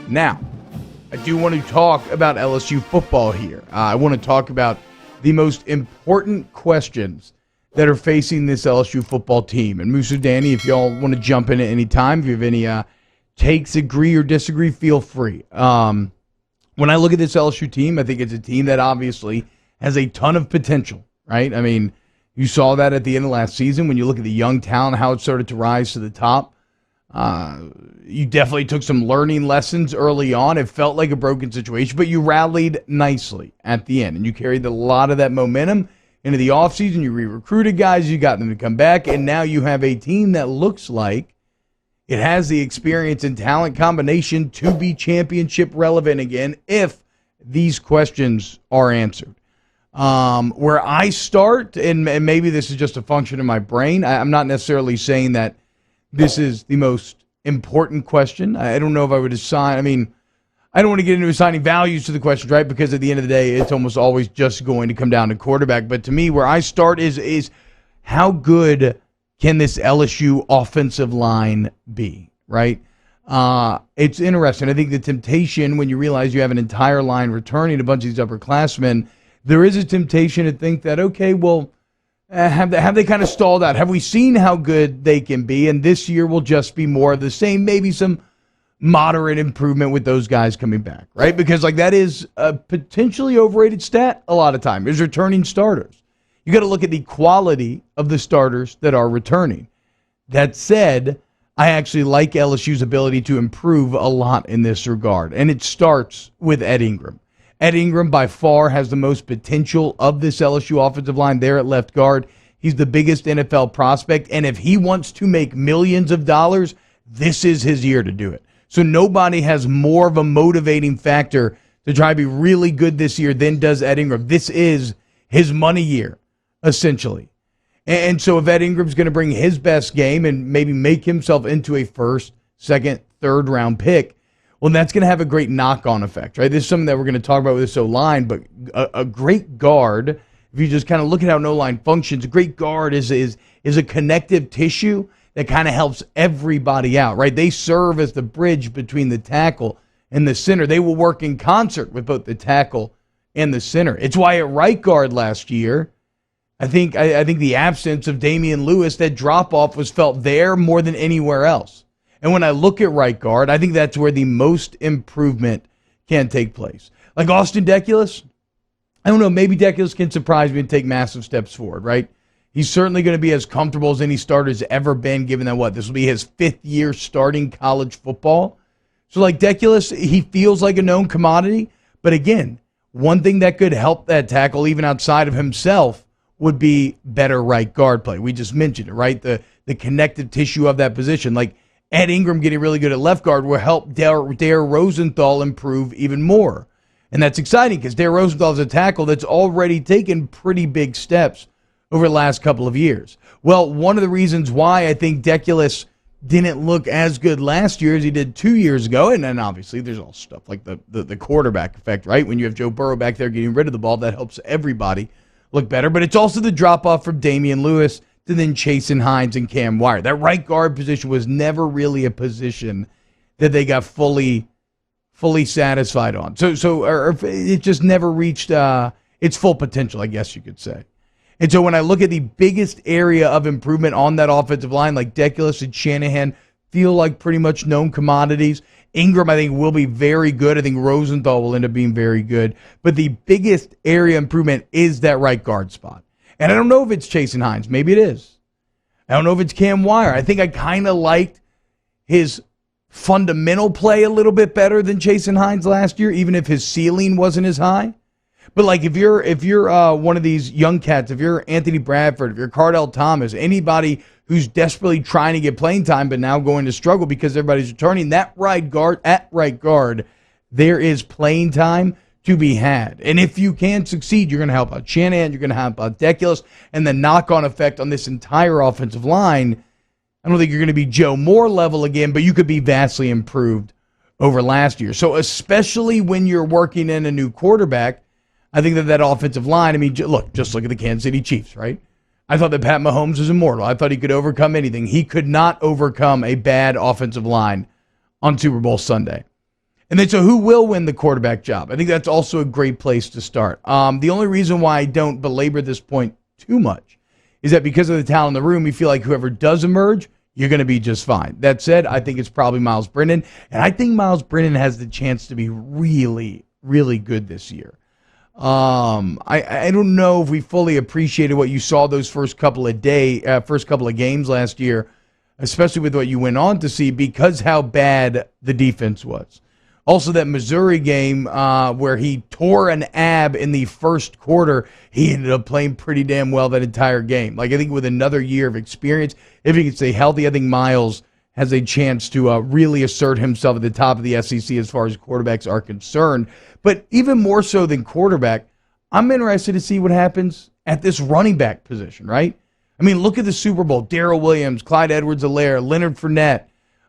Now, I do want to talk about LSU football here. I want to talk about the most important questions that are facing this LSU football team. And Musa, Danny, if y'all want to jump in at any time, if you have any takes, agree or disagree, feel free. When I look at this LSU team, I think it's a team that obviously has a ton of potential, right? I mean, you saw that at the end of last season when you look at the young talent, how it started to rise to the top. You definitely took some learning lessons early on. It felt like a broken situation, but you rallied nicely at the end, and you carried a lot of that momentum into the offseason. You re-recruited guys, you got them to come back, and now you have a team that looks like it has the experience and talent combination to be championship relevant again if these questions are answered. Where I start, and maybe this is just a function of my brain, I'm not necessarily saying that this is the most important question. I don't know if I would assign, I don't want to get into assigning values to the questions, right? Because at the end of the day, it's almost always just going to come down to quarterback. But to me, where I start is how good can this LSU offensive line be, right? It's interesting. I think the temptation when you realize you have an entire line returning, a bunch of these upperclassmen, there is a temptation to think that, okay, well, have they kind of stalled out? Have we seen how good they can be? And this year will just be more of the same, maybe some moderate improvement with those guys coming back, right? Because that is a potentially overrated stat a lot of time, is returning starters. You got to look at the quality of the starters that are returning. That said, I actually like LSU's ability to improve a lot in this regard, and it starts with Ed Ingram. Ed Ingram, by far, has the most potential of this LSU offensive line there at left guard. He's the biggest NFL prospect, and if he wants to make millions of dollars, this is his year to do it. So nobody has more of a motivating factor to try to be really good this year than does Ed Ingram. This is his money year, essentially. And so if Ed Ingram's going to bring his best game and maybe make himself into a first, second, third round pick, well, that's going to have a great knock-on effect, right? This is something that we're going to talk about with this O-line, but a great guard, if you just kind of look at how an O-line functions, a great guard is a connective tissue that kind of helps everybody out, right? They serve as the bridge between the tackle and the center. They will work in concert with both the tackle and the center. It's why at right guard last year, I think the absence of Damian Lewis, that drop-off was felt there more than anywhere else. And when I look at right guard, I think that's where the most improvement can take place. Like Austin Deculus, I don't know, maybe Deculus can surprise me and take massive steps forward, right? He's certainly going to be as comfortable as any starter's ever been, given that this will be his 5th year starting college football. So like Deculus, he feels like a known commodity. But again, one thing that could help that tackle, even outside of himself, would be better right guard play. We just mentioned it, right? The connective tissue of that position. Like Ed Ingram getting really good at left guard will help Dare Rosenthal improve even more. And that's exciting because Dare Rosenthal is a tackle that's already taken pretty big steps over the last couple of years. Well, one of the reasons why I think Deculus didn't look as good last year as he did 2 years ago, and then obviously there's all stuff like the quarterback effect, right? When you have Joe Burrow back there getting rid of the ball, that helps everybody look better. But it's also the drop-off from Damian Lewis to then Chasen Hines and Cam Wire. That right guard position was never really a position that they got fully satisfied on. So it just never reached its full potential, I guess you could say. And so when I look at the biggest area of improvement on that offensive line, like Deculus and Shanahan feel like pretty much known commodities. Ingram, I think, will be very good. I think Rosenthal will end up being very good. But the biggest area of improvement is that right guard spot. And I don't know if it's Chasen Hines. Maybe it is. I don't know if it's Cam Wire. I think I kind of liked his fundamental play a little bit better than Chasen Hines last year, even if his ceiling wasn't as high. But like if you're one of these young cats, if you're Anthony Bradford, if you're Cardell Thomas, anybody who's desperately trying to get playing time but now going to struggle because everybody's returning, at right guard, there is playing time to be had. And if you can succeed, you're going to help out Shanahan, you're going to help out Deculus, and the knock-on effect on this entire offensive line, I don't think you're going to be Joe Moore level again, but you could be vastly improved over last year. So especially when you're working in a new quarterback, I think that offensive line, just look at the Kansas City Chiefs, right? I thought that Pat Mahomes was immortal. I thought he could overcome anything. He could not overcome a bad offensive line on Super Bowl Sunday. And then, so who will win the quarterback job? I think that's also a great place to start. The only reason why I don't belabor this point too much is that because of the talent in the room, we feel like whoever does emerge, you're going to be just fine. That said, I think it's probably Miles Brennan, and I think Miles Brennan has the chance to be really, really good this year. I don't know if we fully appreciated what you saw those first couple of games last year, especially with what you went on to see because how bad the defense was. Also, that Missouri game where he tore an ab in the first quarter, he ended up playing pretty damn well that entire game. Like, I think with another year of experience, if he can stay healthy, I think Miles has a chance to really assert himself at the top of the SEC as far as quarterbacks are concerned. But even more so than quarterback, I'm interested to see what happens at this running back position, right? I mean, look at the Super Bowl. Darrell Williams, Clyde Edwards-Helaire, Leonard Fournette.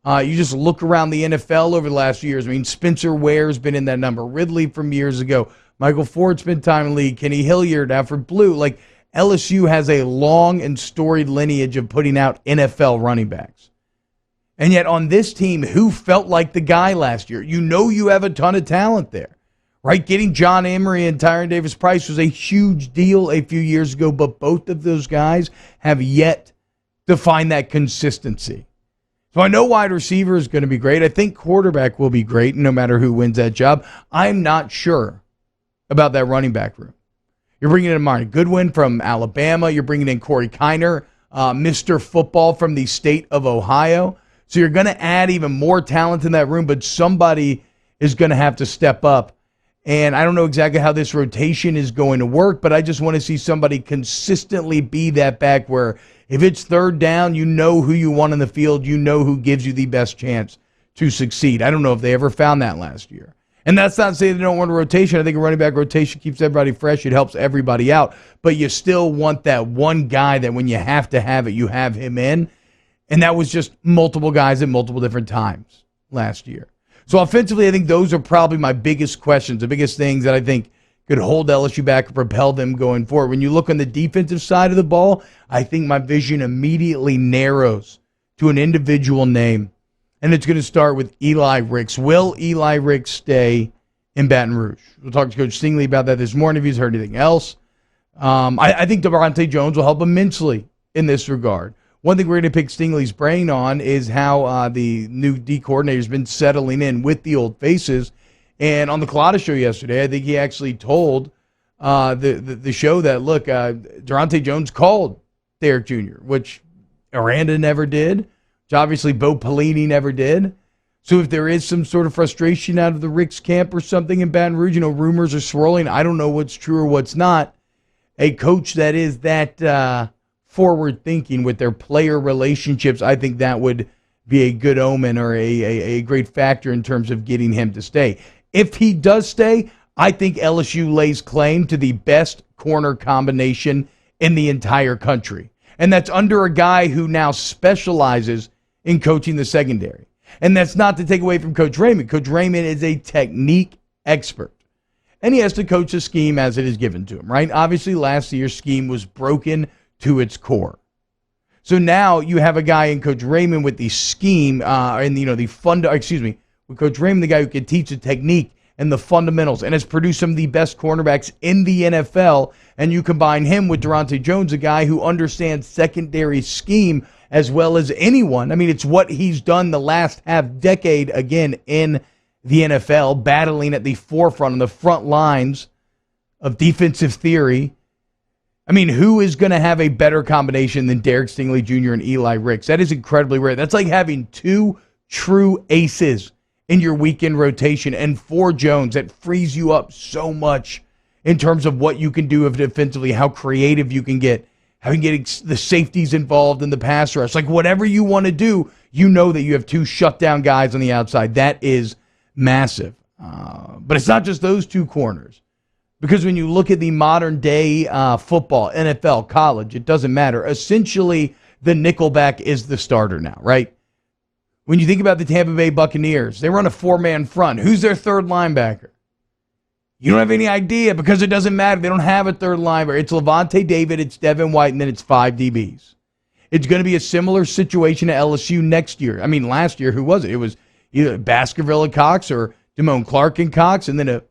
You just look around the NFL over the last few years. I mean, Spencer Ware's been in that number. Ridley from years ago. Michael Ford spent time in the league. Kenny Hilliard, Alfred Blue. Like, LSU has a long and storied lineage of putting out NFL running backs. And yet on this team, who felt like the guy last year? You know you have a ton of talent there, right? Getting John Emery and Tyron Davis-Price was a huge deal a few years ago, but both of those guys have yet to find that consistency. So I know wide receiver is going to be great. I think quarterback will be great no matter who wins that job. I'm not sure about that running back room. You're bringing in Martin Goodwin from Alabama. You're bringing in Corey Kiner, Mr. Football from the state of Ohio. So you're going to add even more talent in that room, but somebody is going to have to step up. And I don't know exactly how this rotation is going to work, but I just want to see somebody consistently be that back where if it's third down, you know who you want in the field. You know who gives you the best chance to succeed. I don't know if they ever found that last year. And that's not saying they don't want a rotation. I think a running back rotation keeps everybody fresh. It helps everybody out. But you still want that one guy that when you have to have it, you have him in. And that was just multiple guys at multiple different times last year. So offensively, I think those are probably my biggest questions, the biggest things that I think could hold LSU back and propel them going forward. When you look on the defensive side of the ball, I think my vision immediately narrows to an individual name, and it's going to start with Eli Ricks. Will Eli Ricks stay in Baton Rouge? We'll talk to Coach Stingley about that this morning if he's heard anything else. I think Devontae Jones will help immensely in this regard. One thing we're going to pick Stingley's brain on is how the new D coordinator has been settling in with the old faces. And on the Colada show yesterday, I think he actually told the show that, look, Durante Jones called Derek Jr., which Aranda never did, which obviously Bo Pelini never did. So if there is some sort of frustration out of the Ricks camp or something in Baton Rouge, rumors are swirling. I don't know what's true or what's not. A coach that is that forward-thinking with their player relationships, I think that would be a good omen or a great factor in terms of getting him to stay. If he does stay, I think LSU lays claim to the best corner combination in the entire country. And that's under a guy who now specializes in coaching the secondary. And that's not to take away from Coach Raymond. Coach Raymond is a technique expert. And he has to coach the scheme as it is given to him, right? Obviously, last year's scheme was broken to its core. So now you have a guy in Coach Raymond with the scheme with Coach Raymond, the guy who can teach the technique and the fundamentals and has produced some of the best cornerbacks in the NFL. And you combine him with Durante Jones, a guy who understands secondary scheme as well as anyone. I mean, it's what he's done the last half decade, again, in the NFL, battling at the forefront, on the front lines of defensive theory. I mean, who is going to have a better combination than Derek Stingley Jr. and Eli Ricks? That is incredibly rare. That's like having two true aces in your weekend rotation and for Jones. That frees you up so much in terms of what you can do defensively, how creative you can get, how you can get the safeties involved in the pass rush. Like whatever you want to do, you know that you have two shutdown guys on the outside. That is massive. But it's not just those two corners. Because when you look at the modern day football, NFL, college, it doesn't matter. Essentially, the nickelback is the starter now, right? When you think about the Tampa Bay Buccaneers, they run a four-man front. Who's their third linebacker? You don't have any idea because it doesn't matter. They don't have a third linebacker. It's Levante David, it's Devin White, and then it's 5 DBs. It's going to be a similar situation to LSU next year. I mean, last year, who was it? It was either Baskerville and Cox or Damone Clark and Cox, and then a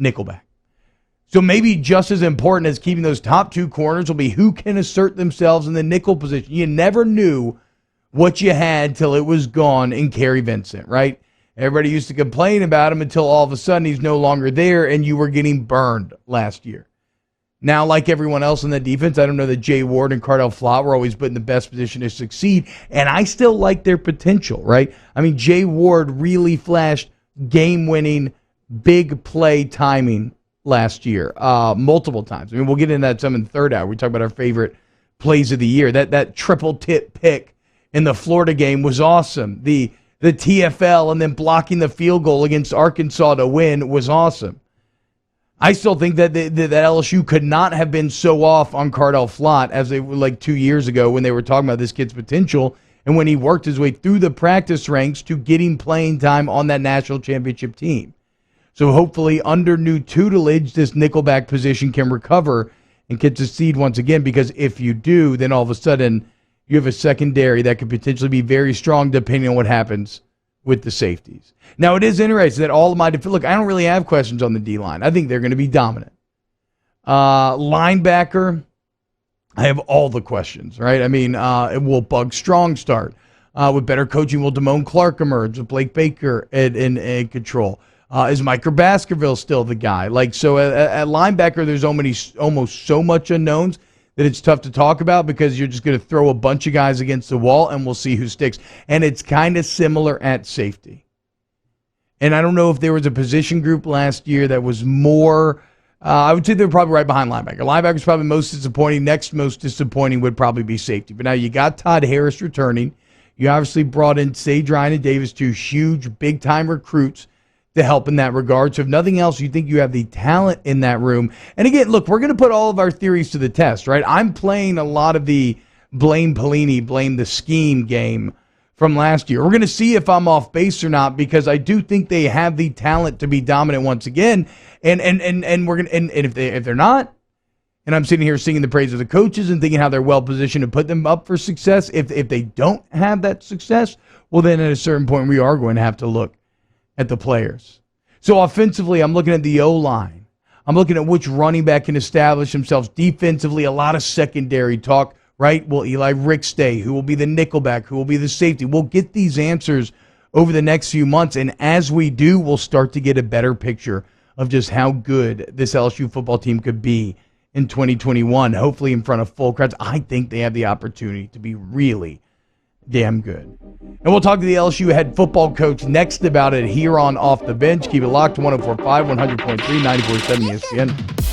nickelback. So maybe just as important as keeping those top two corners will be who can assert themselves in the nickel position. You never knew what you had till it was gone in Kerry Vincent, right? Everybody used to complain about him until all of a sudden he's no longer there and you were getting burned last year. Now, like everyone else in the defense, I don't know that Jay Ward and Cardell Flott were always put in the best position to succeed, and I still like their potential, right? I mean, Jay Ward really flashed game-winning, big play timing last year, multiple times. I mean, we'll get into that some in the third hour. We talk about our favorite plays of the year. That triple tip pick in the Florida game was awesome. The TFL and then blocking the field goal against Arkansas to win was awesome. I still think that that LSU could not have been so off on Cardell Flott as they were like 2 years ago when they were talking about this kid's potential and when he worked his way through the practice ranks to getting playing time on that national championship team. So hopefully under new tutelage, this nickelback position can recover and get to seed once again, because if you do, then all of a sudden you have a secondary that could potentially be very strong depending on what happens with the safeties. Now, it is interesting that all of my look, I don't really have questions on the D-line. I think they're going to be dominant. Linebacker, I have all the questions, right? I mean, will Bug Strong start? With better coaching, will Damone Clark emerge? With Blake Baker in control? Is Micah Baskerville still the guy? So at linebacker, there's almost so much unknowns that it's tough to talk about because you're just going to throw a bunch of guys against the wall and we'll see who sticks. And it's kind of similar at safety. And I don't know if there was a position group last year that was more, I would say they're probably right behind linebacker. Linebacker's probably most disappointing. Next most disappointing would probably be safety. But now you got Todd Harris returning. You obviously brought in Sage Ryan and Davis, two huge, big-time recruits to help in that regard. So if nothing else, you think you have the talent in that room. And again, look, we're going to put all of our theories to the test, right? I'm playing a lot of the blame Pelini, blame the scheme game from last year. We're going to see if I'm off base or not, because I do think they have the talent to be dominant once again. And we're going to, and if they're not, and I'm sitting here singing the praise of the coaches and thinking how they're well positioned to put them up for success. If they don't have that success, well, then at a certain point we are going to have to look at the players. So offensively, I'm looking at the O-line. I'm looking at which running back can establish themselves defensively. A lot of secondary talk, right? Will Eli Rick stay? Who will be the nickelback? Who will be the safety? We'll get these answers over the next few months, and as we do, we'll start to get a better picture of just how good this LSU football team could be in 2021, hopefully in front of full crowds. I think they have the opportunity to be really damn good. And we'll talk to the LSU head football coach next about it here on Off the Bench. Keep it locked to 104.5, 100.3, 94.7 ESPN.